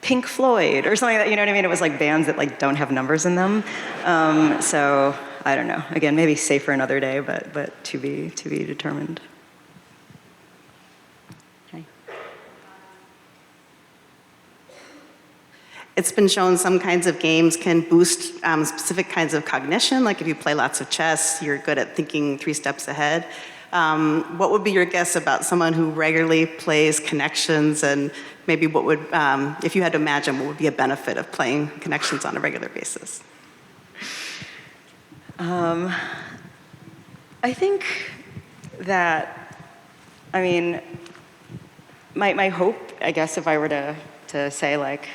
Pink Floyd or something, that, you know what I mean? It was like bands that like don't have numbers in them. So I don't know. Again, maybe safe for another day, but to be determined. Okay. It's been shown some kinds of games can boost specific kinds of cognition. Like if you play lots of chess, you're good at thinking 3 steps ahead. What would be your guess about someone who regularly plays connections, and maybe what would, if you had to imagine, what would be a benefit of playing connections on a regular basis? I think that, I mean, my hope, I guess, if I were to say like,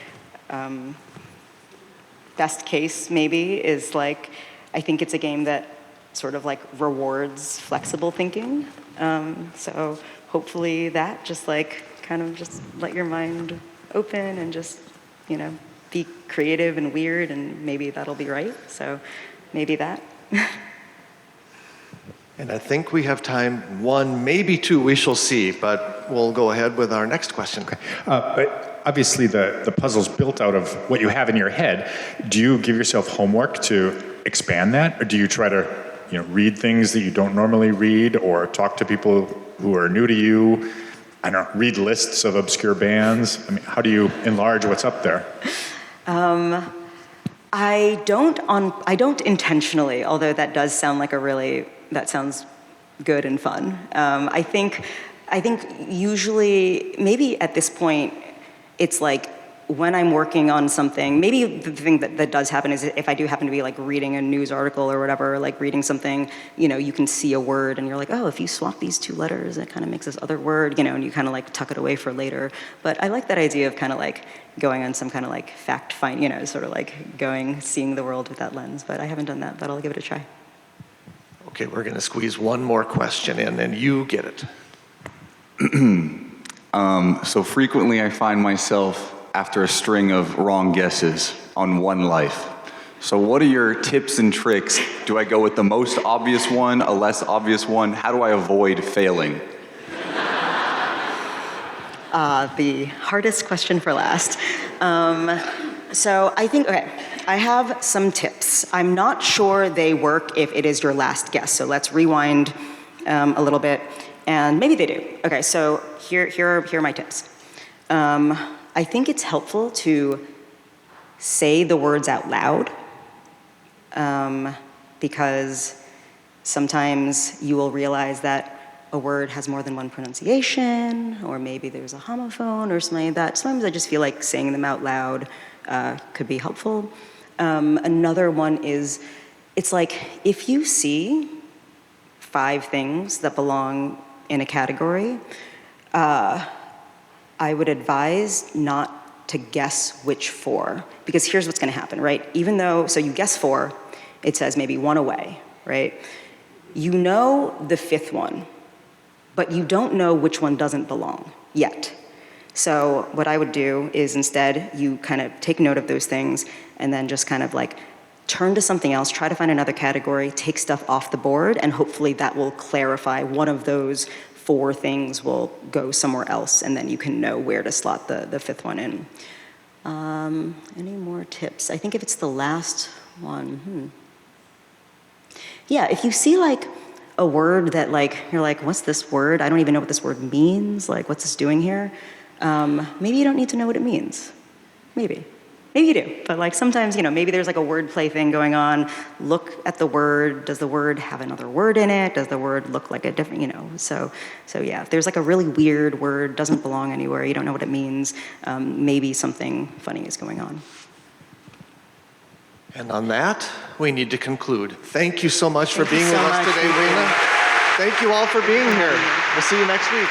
best case maybe is like, I think it's a game that sort of like rewards flexible thinking. So hopefully that just like kind of just let your mind open and just, you know, be creative and weird, and maybe that'll be right. So maybe that. And I think we have time, one, maybe two, we shall see, but we'll go ahead with our next question. But obviously the puzzle's built out of what you have in your head. Do you give yourself homework to expand that? Or do you try to, you know, read things that you don't normally read, or talk to people who are new to you? I don't know, read lists of obscure bands? I mean, how do you enlarge what's up there? I don't intentionally, although that does sound like that sounds good and fun. I think usually, maybe at this point, it's like when I'm working on something, maybe the thing that does happen is if I do happen to be like reading a news article or whatever, like reading something, you know, you can see a word and you're like, oh, if you swap these two letters, it kind of makes this other word, you know, and you kind of like tuck it away for later. But I like that idea of kind of like going on some kind of like fact find, you know, sort of like seeing the world with that lens. But I haven't done that, but I'll give it a try. Okay, we're going to squeeze one more question in, and you get it. So frequently I find myself after a string of wrong guesses on one life. So what are your tips and tricks? Do I go with the most obvious one, a less obvious one? How do I avoid failing? The hardest question for last. So I think, okay, I have some tips. I'm not sure they work if it is your last guess. So let's rewind a little bit, and maybe they do. Okay, so here are my tips. I think it's helpful to say the words out loud, because sometimes you will realize that a word has more than one pronunciation, or maybe there's a homophone or something like that. Sometimes I just feel like saying them out loud could be helpful. Another one is, it's like if you see 5 things that belong in a category, I would advise not to guess which 4, because here's what's going to happen, right? Even though, so you guess 4, it says maybe 1 away, right? You know the 5th one, but you don't know which one doesn't belong yet. So what I would do is instead you kind of take note of those things and then just kind of like turn to something else, try to find another category, take stuff off the board, and hopefully that will clarify one of those 4 things will go somewhere else, and then you can know where to slot the 5th one in. Any more tips? I think if it's the last one, Yeah, if you see like a word that like, you're like, what's this word? I don't even know what this word means. Like, what's this doing here? Maybe you don't need to know what it means. Maybe. Maybe you do, but like sometimes, you know, maybe there's like a wordplay thing going on. Look at the word. Does the word have another word in it? Does the word look like a different, you know? So yeah, if there's like a really weird word, doesn't belong anywhere, you don't know what it means, maybe something funny is going on. And on that, we need to conclude. Thank you so much for being with us today, Wyna. Thank you all for being here. We'll see you next week.